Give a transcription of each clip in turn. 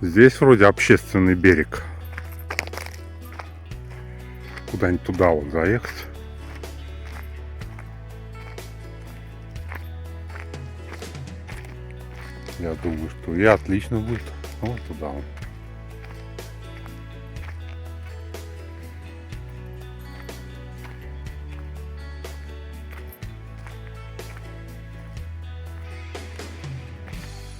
Здесь вроде общественный берег. Куда-нибудь туда вот заехать. Я думаю, что и отлично будет. Вот туда вот.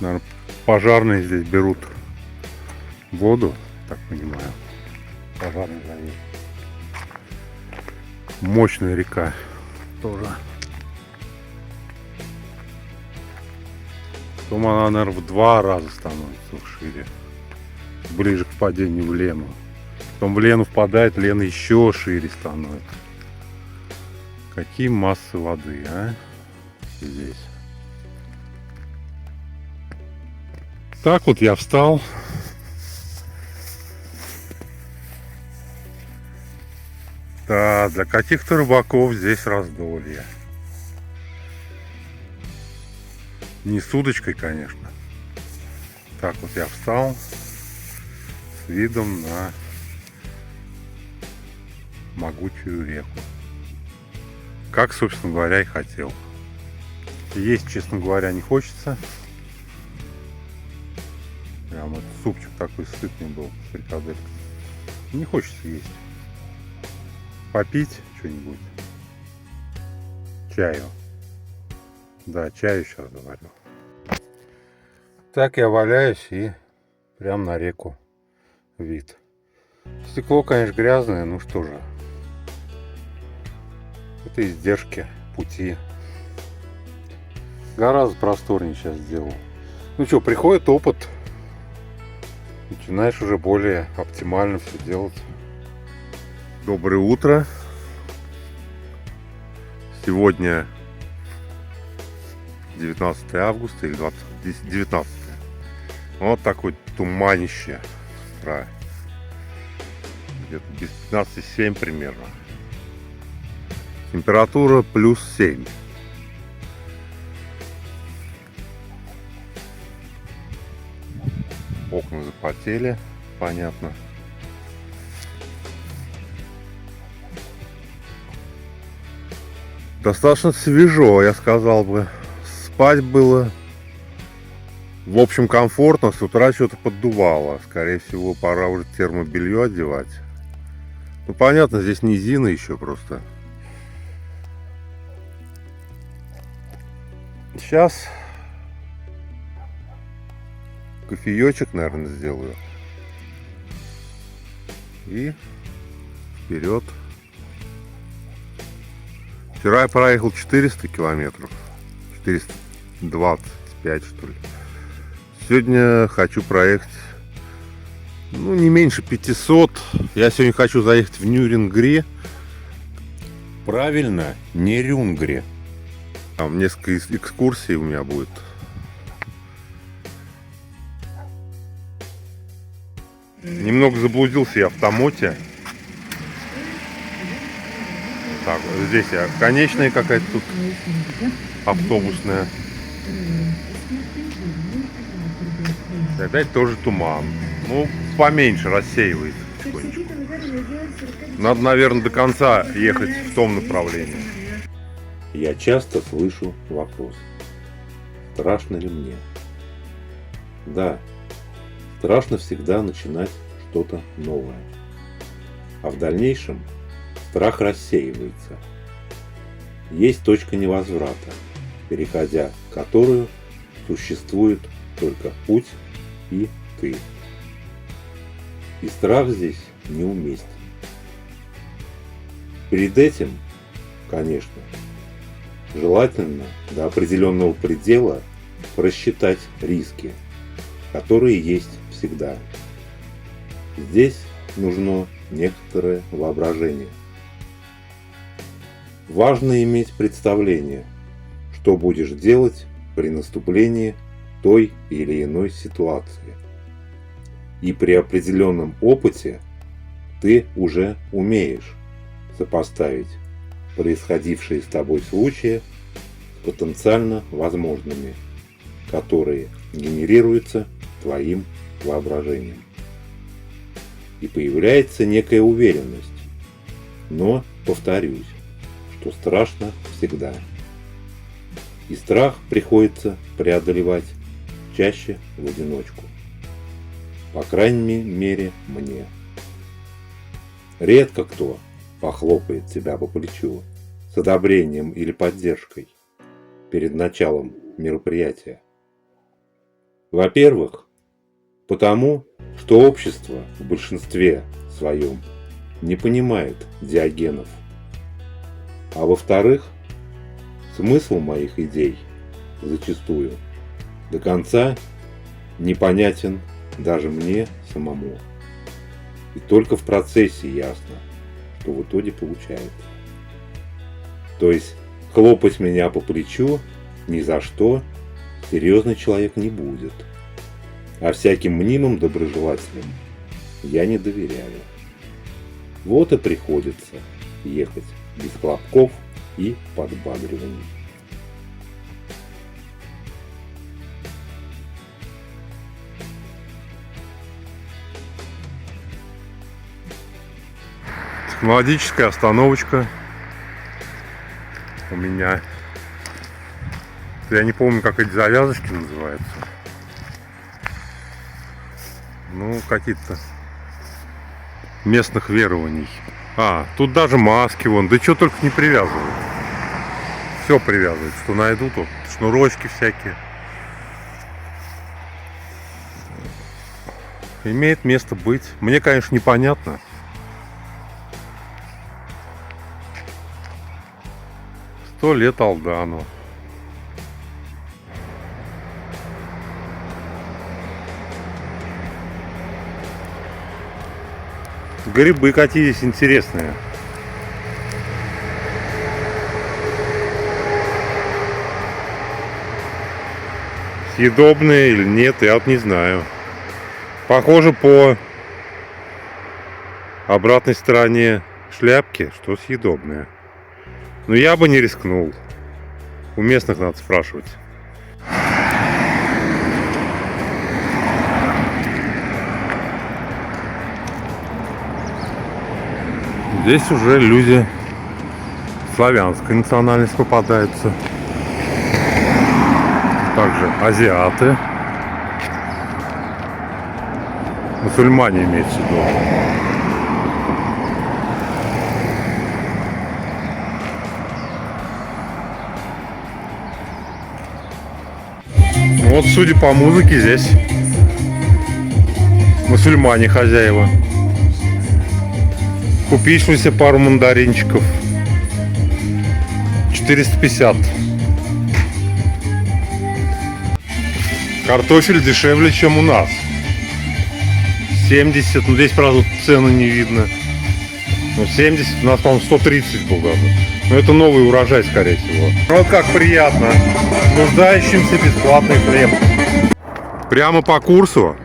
Наверное, пожарные здесь берут воду, так понимаю. Пожарный завод. Мощная река тоже. Потом она, наверное, в 2 раза становится шире. Ближе к впадению в Лену. Потом в Лену впадает, Лена еще шире становится. Какие массы воды, а? Здесь. Так вот я встал. Да, для каких-то рыбаков здесь раздолье. Не с удочкой, конечно. Так вот я встал с видом на могучую реку. Как, собственно говоря, и хотел. Есть, честно говоря, не хочется. Прям вот супчик такой сытный был с фрикаделькой. Не хочется есть. Попить что-нибудь. Чаю. Да, чаю сейчас заварю. Так я валяюсь и прям на реку вид. Стекло, конечно, грязное, ну что же. Это издержки пути. Гораздо просторнее сейчас сделал. Ну что, приходит опыт. Начинаешь уже более оптимально все делать. Доброе утро. Сегодня 19 августа или 19. Вот такое туманище с утра. Где-то без 15,7 примерно. Температура плюс 7. Окна запотели, понятно. Достаточно свежо, я сказал бы. Спать было, в общем, комфортно. С утра что-то поддувало. Скорее всего, пора уже термобелье одевать. Ну, понятно, здесь низина еще просто. Сейчас кофеечек, наверное, сделаю. И вперед. Вчера я проехал 400 километров. 425, что ли. Сегодня хочу проехать, ну, не меньше 500. Я сегодня хочу заехать в Нюрингри. Правильно, не Рюнгри. Там несколько экскурсий у меня будет. Немного заблудился я в Тамоте. Так, здесь я конечная какая-то тут автобусная. И опять тоже туман. Ну, поменьше рассеивается потихонечку. Надо, наверное, до конца ехать в том направлении. Я часто слышу вопрос: страшно ли мне? Да, страшно всегда начинать что-то новое. А в дальнейшем страх рассеивается. Есть точка невозврата, переходя которую существует только путь и ты. И страх здесь неуместен. Перед этим, конечно, желательно до определенного предела просчитать риски, которые есть всегда. Здесь нужно некоторое воображение. Важно иметь представление, что будешь делать при наступлении той или иной ситуации. И при определенном опыте ты уже умеешь сопоставить происходившие с тобой случаи с потенциально возможными, которые генерируются твоим воображением. И появляется некая уверенность. Но, повторюсь, что страшно всегда. И страх приходится преодолевать чаще в одиночку. По крайней мере, мне. Редко кто похлопает тебя по плечу с одобрением или поддержкой перед началом мероприятия. Во-первых, потому, что общество в большинстве своем не понимает Диогенов. А во-вторых, смысл моих идей зачастую до конца непонятен даже мне самому. И только в процессе ясно, что в итоге получается. То есть хлопать меня по плечу ни за что серьезный человек не будет. А всяким мнимым доброжелателям я не доверяю. Вот и приходится ехать без хлопков и подбадриваний. Технологическая остановочка у меня. Я не помню, как эти завязочки называются. Ну, какие-то местных верований. Тут даже маски вон. Да что только не привязывают. Все привязывают, что найдут. Вот, шнурочки всякие. Имеет место быть. Мне, конечно, непонятно. «100 лет Алдану». Грибы какие здесь интересные. Съедобные или нет, я вот не знаю. Похоже по обратной стороне шляпки, что съедобные. Но я бы не рискнул. У местных надо спрашивать. Здесь уже люди славянской национальности попадаются. Также азиаты. Мусульмане имеется в виду. Вот, судя по музыке, здесь мусульмане хозяева. Купить себе пару мандаринчиков. 450. Картофель дешевле, чем у нас. 70. Ну, здесь, правда, цены не видно. Ну, 70. У нас, по-моему, 130 был даже. Но это новый урожай, скорее всего. Вот как приятно. Нуждающимся бесплатный хлеб. Прямо по курсу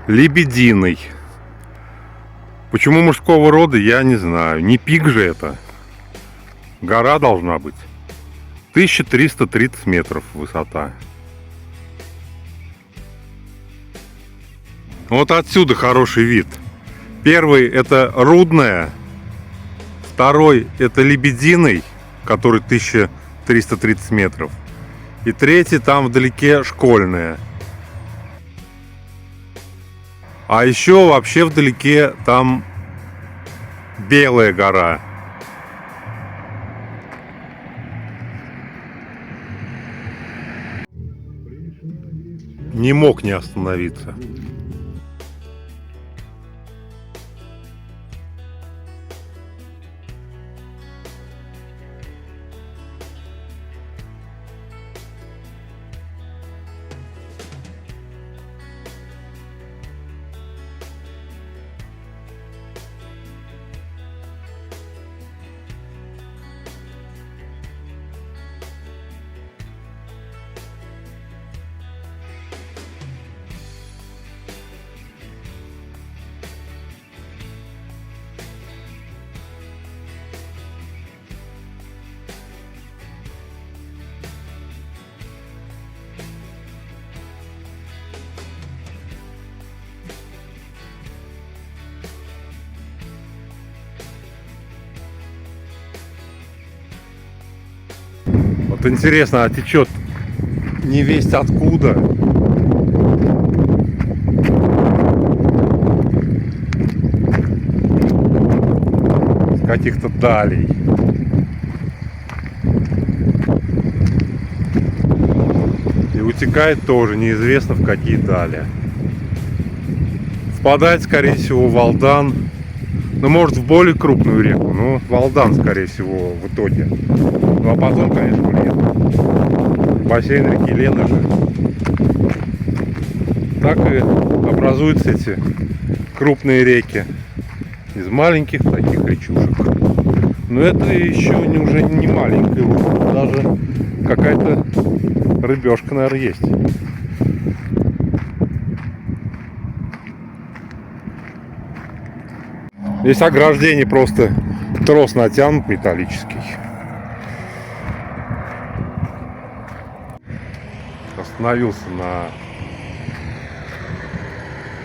Лебединый. Почему мужского рода, я не знаю. Не пик же это. Гора должна быть. 1330 метров высота. Вот отсюда хороший вид. Первый это Рудная. Второй это Лебединый, который 1330 метров. И третий там вдалеке Школьная. А еще вообще вдалеке там Белая гора. Не мог не остановиться. Вот интересно, а течет не весть откуда. С каких-то далей. И утекает тоже неизвестно в какие дали. Впадает, скорее всего, в Алдан. Ну, может, в более крупную реку, но в Алдан, скорее всего, в итоге. Ну, а потом, конечно, в Лену. Бассейн реки Лены же. Так и образуются эти крупные реки из маленьких таких речушек. Но это еще уже не маленькая, даже какая-то рыбешка, наверное, есть. Здесь ограждение, просто трос натянут металлический. Остановился на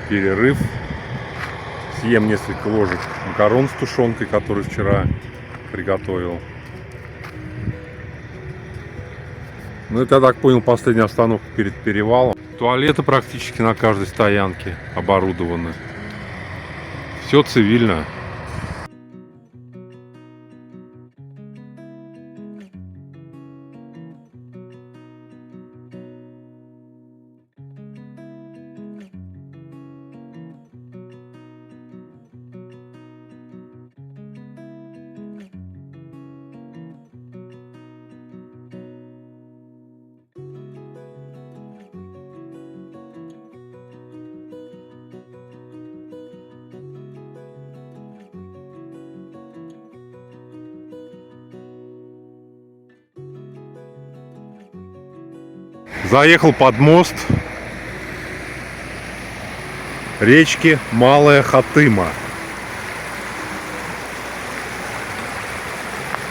перерыв. Съем несколько ложек макарон с тушенкой, который вчера приготовил. Ну, это, я так понял, последняя остановка перед перевалом. Туалеты практически на каждой стоянке оборудованы. Все цивильно. Заехал под мост речки Малая Хатыма.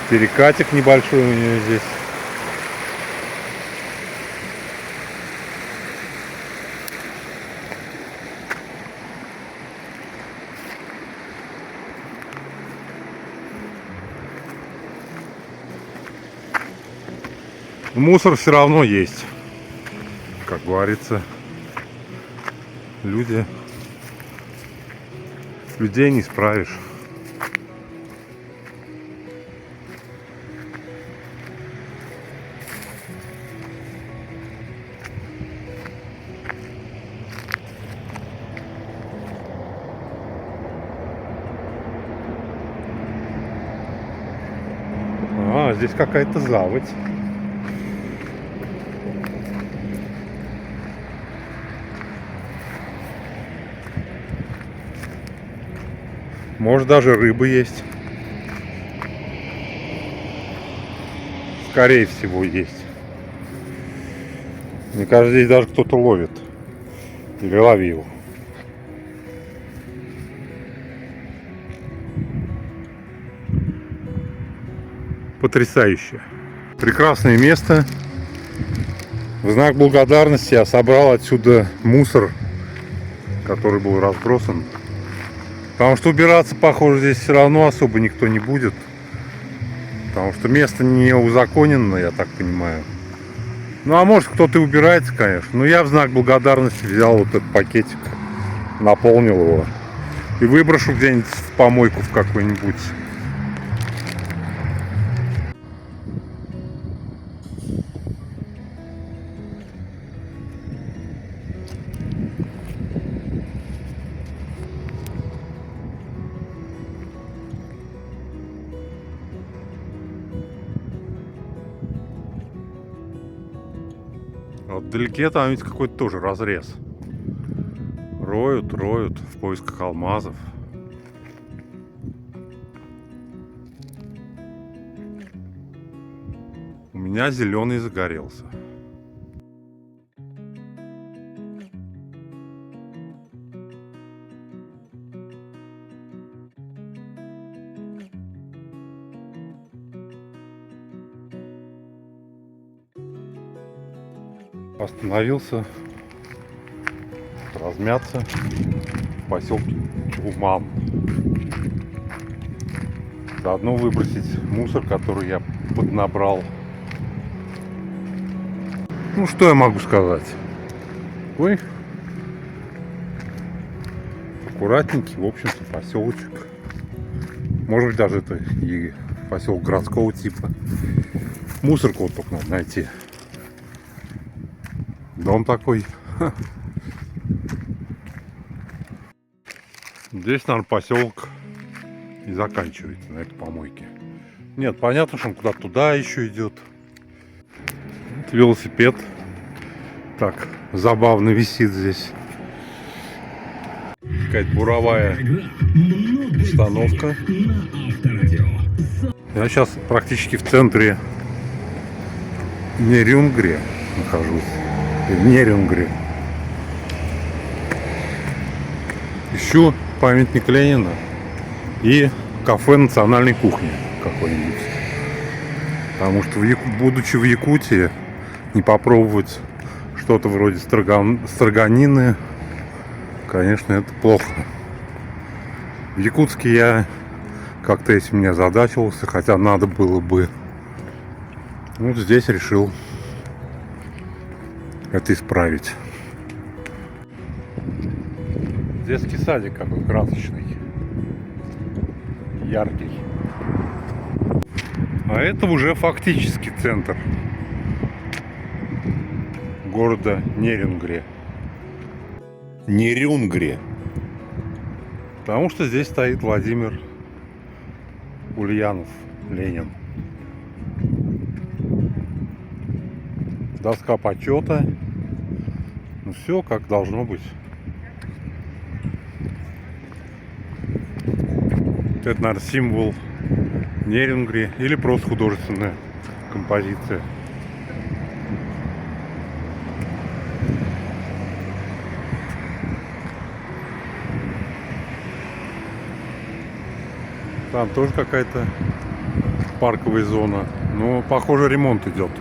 Перекатик небольшой у нее здесь. Мусор все равно есть. Как говорится, людей не исправишь. А, здесь какая-то заводь. Может, даже рыба есть. Скорее всего, есть. Мне кажется, здесь даже кто-то ловит. Или ловил. Потрясающе. Прекрасное место. В знак благодарности я собрал отсюда мусор, который был разбросан. Потому что убираться, похоже, здесь все равно особо никто не будет. Потому что место не узаконено, я так понимаю. Ну, а может, кто-то и убирается, конечно. Но я в знак благодарности взял вот этот пакетик, наполнил его и выброшу где-нибудь в помойку в какой-нибудь. Вот вдалеке там ведь какой-то тоже разрез. Роют в поисках алмазов. У меня зеленый загорелся. Остановился размяться в поселке Уман. Заодно выбросить мусор, который я поднабрал Ну, что я могу сказать? Ой, аккуратненький, в общем-то, поселочек. Может быть, даже это и поселок городского типа. Мусорку вот только надо найти. Дом такой. Здесь, наверное, поселок и заканчивается на этой помойке. Нет, понятно, что он куда-то туда еще идет. Вот велосипед. Так, забавно висит здесь. Какая-то буровая установка. Я сейчас практически в центре Нерюнгри нахожусь. В Нерюнгри. Ищу памятник Ленина и кафе национальной кухни какой-нибудь. Потому что, будучи в Якутии, не попробовать что-то вроде строганины, конечно, это плохо. В Якутске я как-то этим не озадачивался, хотя надо было бы. Вот здесь решил это исправить. Детский садик какой красочный, яркий. А это уже фактически центр города Нерюнгри. Нерюнгри. Потому что здесь стоит Владимир Ульянов, Ленин. Доска почета. Ну все как должно быть. Это, наверное, символ Нерюнгри или просто художественная композиция. Там тоже какая-то парковая зона. Но, похоже, ремонт идет.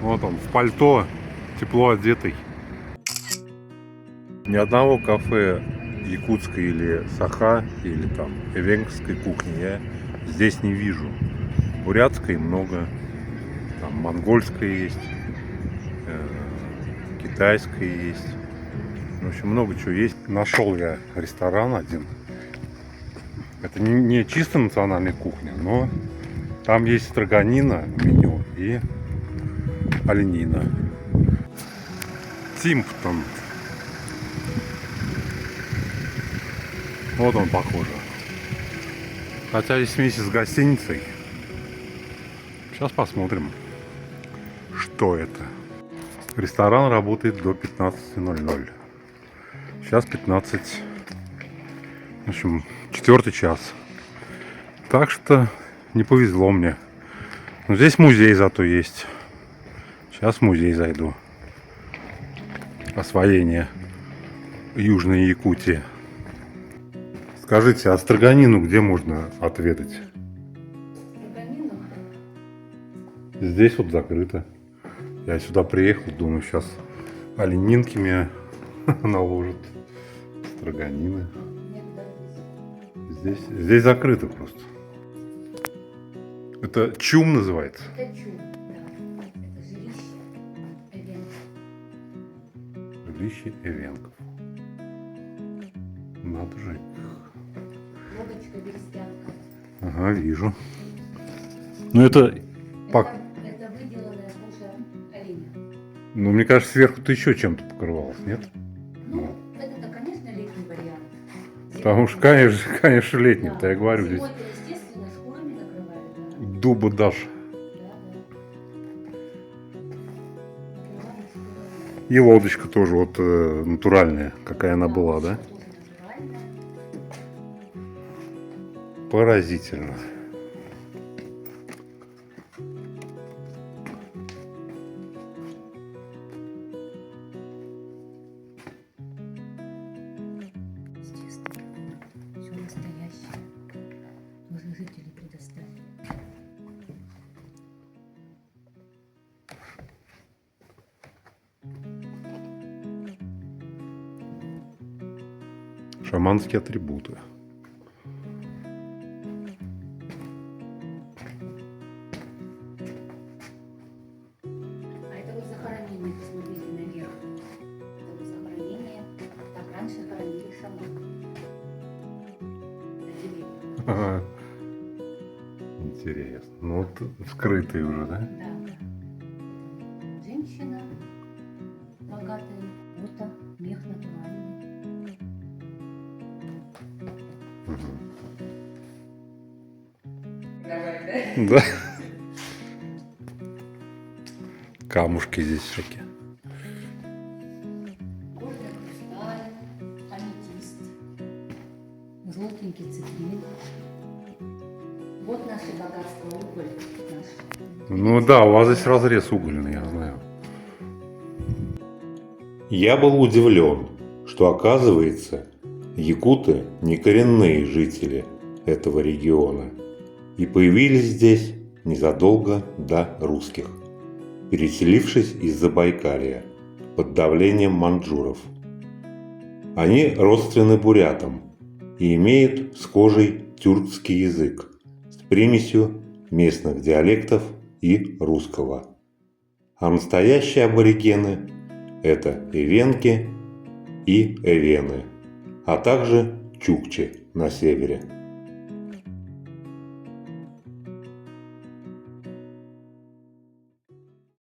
Вот он, в пальто, тепло одетый. Ни одного кафе якутской или саха, или там эвенкской кухни я здесь не вижу. Бурятской много, там монгольская есть, китайская есть. В общем, много чего есть. Нашел я ресторан один. Это не чисто национальная кухня, но там есть строганина в меню и оленина. Тимптон. Вот он похоже. Хотя есть вместе с гостиницей. Сейчас посмотрим, что это. Ресторан работает до 15:00. Сейчас 15. В общем, 4 час. Так что не повезло мне. Но здесь музей зато есть. Сейчас в музей зайду. Освоение Южной Якутии. Скажите, а строганину где можно отведать? Строганину? Здесь вот закрыто. Я сюда приехал, думаю, сейчас оленинки меня наложат. Строганины. Нет, да, Здесь закрыто просто. Это чум называется. это чум, да. Это жилище Эвенков. Жилище Эвенков. Надо же. Лодочка берестянка. Ага, вижу. Ну это... Это выделанная кожа оленя. Ну, мне кажется, сверху-то еще чем-то покрывалось, нет? Ну, это, конечно, летний вариант. Потому что, конечно, летним-то, я говорю, здесь Зимой-то, естественно, шкурами накрывали, да. дуба дашь. Да. Накрывали шкурами. И лодочка тоже вот натуральная, какая она была, да? Тоже натуральная. Поразительно. Естественно, все настоящее. Уже жители предоставили. Шаманские атрибуты. интересно. Ну вот скрытый уже, да? Да. Женщина богатая. Вот так, мех натуральный. Да. Камушки здесь всякие. Гордый хрусталь, аметист, желтенький цитрин. Вот наше богатство, уголь наш. Ну да, у вас здесь разрез угольный, я знаю. Я был удивлен, что, оказывается, якуты не коренные жители этого региона и появились здесь незадолго до русских, переселившись из Забайкалья под давлением маньчжуров. Они родственны бурятам и имеют схожий тюркский язык с примесью местных диалектов и русского. А настоящие аборигены – это эвенки и эвены, а также чукчи на севере.